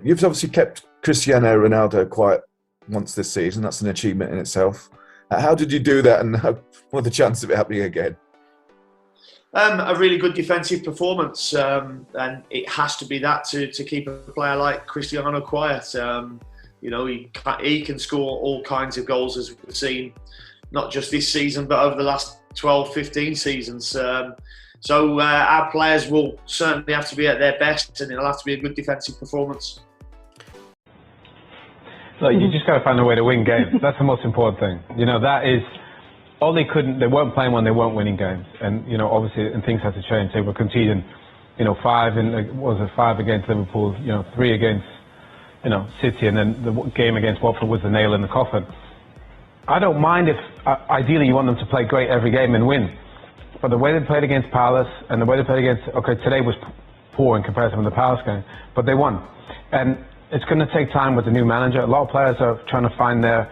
You've obviously kept Cristiano Ronaldo quiet once this season. That's an achievement in itself. How did you do that, and what are the chances of it happening again? A really good defensive performance, and it has to be that to keep a player like Cristiano quiet. You know, he can score all kinds of goals, as we've seen, not just this season, but over the last 12, 15 seasons. So our players will certainly have to be at their best, and it'll have to be a good defensive performance. Look, you just got to find a way to win games. That's the most important thing. You know, that is all they couldn't. They weren't playing when they weren't winning games, and you know, obviously, and things had to change. They were conceding, you know, 5 against Liverpool, you know, 3 against, you know, City, and then the game against Watford was the nail in the coffin. I don't mind if ideally you want them to play great every game and win, but the way they played against Palace and the way they played against, okay, today was poor in comparison with the Palace game, but they won. And it's going to take time with the new manager. A lot of players are trying to find their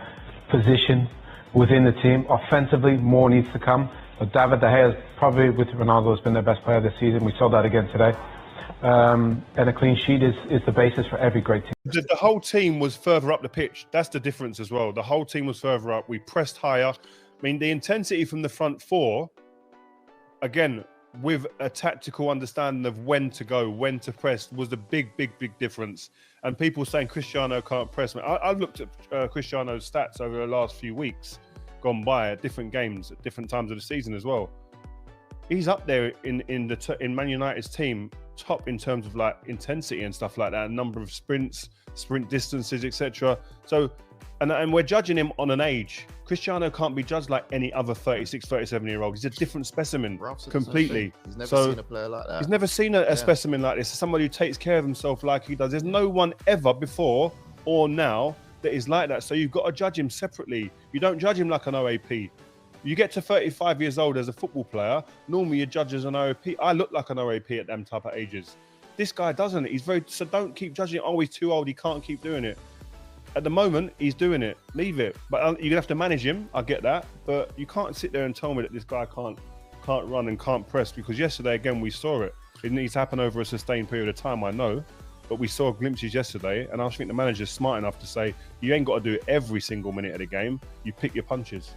position within the team. Offensively, more needs to come. But David De Gea, probably with Ronaldo, has been their best player this season. We saw that again today. And a clean sheet is the basis for every great team. The whole team was further up the pitch. That's the difference as well. The whole team was further up. We pressed higher. I mean, the intensity from the front four, again, with a tactical understanding of when to go, when to press, was the big difference. And people saying Cristiano can't press. I've looked at Cristiano's stats over the last few weeks gone by at different games, at different times of the season as well. He's up there in Man United's team, top in terms of like intensity and stuff like that, a number of sprints, sprint distances, etc. So, and we're judging him on an age. Cristiano can't be judged like any other 36, 37-year-old. He's a different specimen completely. He's never seen a player like that. He's never seen a specimen like this. Somebody who takes care of himself like he does. There's no one ever before or now that is like that. So you've got to judge him separately. You don't judge him like an OAP. You get to 35 years old as a football player, normally you're judged as an OAP. I look like an OAP at them type of ages. This guy doesn't. So don't keep judging it. Oh, he's too old. He can't keep doing it. At the moment, he's doing it. Leave it. But you're gonna have to manage him. I get that, but you can't sit there and tell me that this guy can't run and can't press, because yesterday again we saw it. It needs to happen over a sustained period of time, I know, but we saw glimpses yesterday, and I think the manager's smart enough to say you ain't got to do it every single minute of the game. You pick your punches.